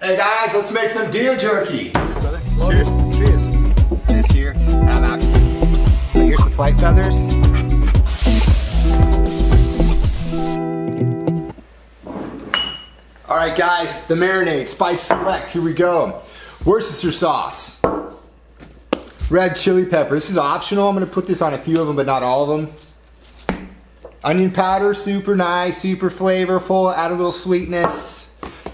Hey guys, let's make some deer jerky. Cheers, brother. Cheers. Cheers. This here, and I'm out. Here's the flight feathers. All right guys, the marinade, spice select, here we go. Worcester sauce. Red chili pepper, this is optional. I'm gonna put this on a few of them, but not all of them. Onion powder, super nice, super flavorful, add a little sweetness.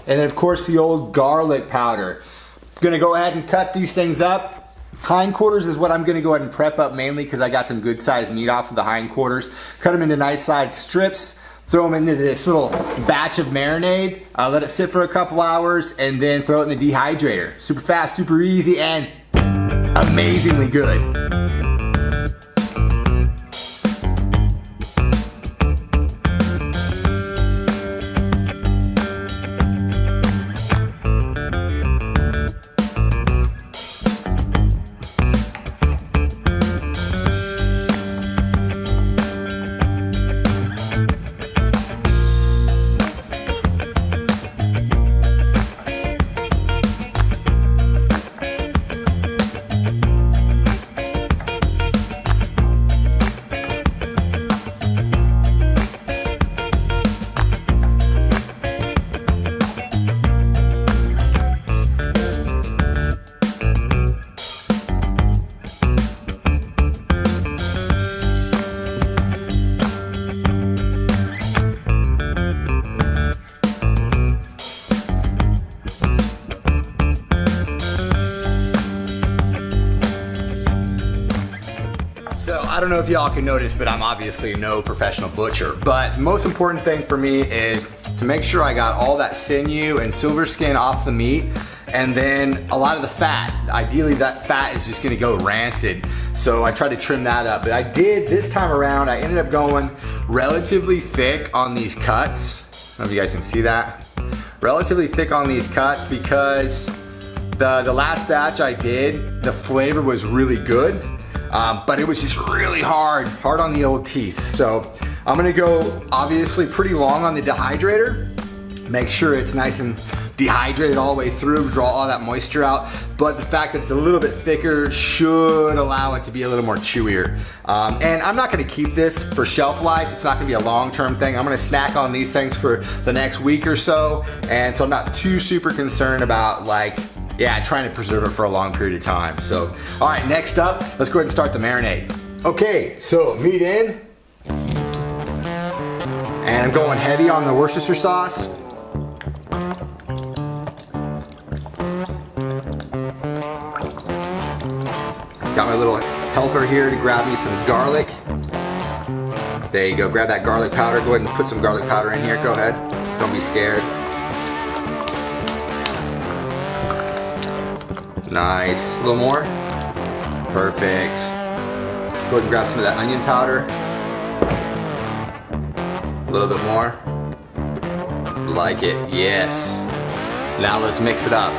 And then of course the old garlic powder. I'm gonna go ahead and cut these things up. Hindquarters is what I'm gonna go ahead and prep up mainly because I got some good sized meat off of the hindquarters. Cut them into nice sized strips, throw them into this little batch of marinade, let it sit for a couple hours, and then throw it in the dehydrator. Super fast, super easy, and amazingly good. So I don't know if y'all can notice, but I'm obviously no professional butcher. But the most important thing for me is to make sure I got all that sinew and silver skin off the meat, and then a lot of the fat. Ideally that fat is just gonna go rancid. So I tried to trim that up. But I did this time around, I ended up going relatively thick on these cuts. I don't know if you guys can see that. Relatively thick on these cuts because the last batch I did, the flavor was really good. But it was just really hard on the old teeth. So I'm gonna go obviously pretty long on the dehydrator. Make sure it's nice and dehydrated all the way through, draw all that moisture out. But the fact that it's a little bit thicker should allow it to be a little more chewier. And I'm not gonna keep this for shelf life. It's not gonna be a long-term thing. I'm gonna snack on these things for the next week or so. And so I'm not too super concerned about trying to preserve it for a long period of time. So, all right, next up, let's go ahead and start the marinade. Okay, so meat in. And I'm going heavy on the Worcester sauce. Got my little helper here to grab me some garlic. There you go, grab that garlic powder. Go ahead and put some garlic powder in here, go ahead. Don't be scared. Nice, a little more. Perfect. Go ahead and grab some of that onion powder. A little bit more. Like it, yes. Now let's mix it up.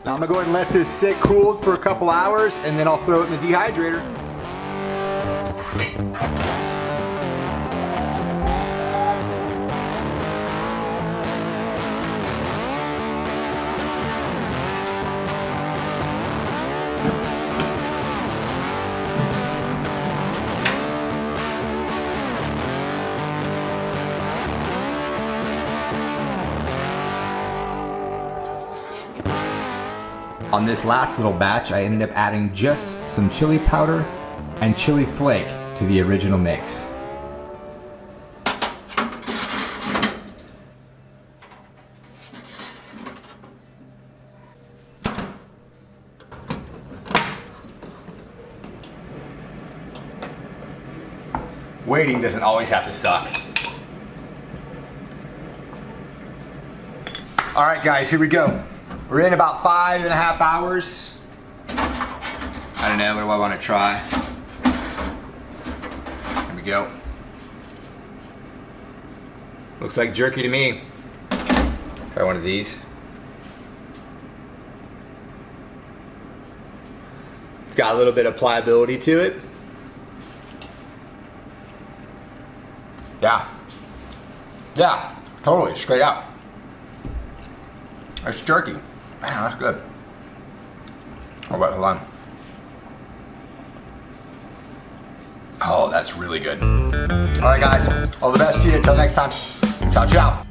Now I'm gonna go ahead and let this sit cool for a couple hours, and then I'll throw it in the dehydrator. On this last little batch, I ended up adding just some chili powder and chili flake to the original mix. Waiting doesn't always have to suck. All right, guys, here we go. We're in about 5.5 hours. I don't know, what do I want to try? Here we go. Looks like jerky to me. Try one of these. It's got a little bit of pliability to it. Yeah. Yeah, totally, straight up. It's jerky. Man, that's good. All right, hold on. Oh, that's really good. All right, guys, all the best to you. Until next time. Ciao, ciao.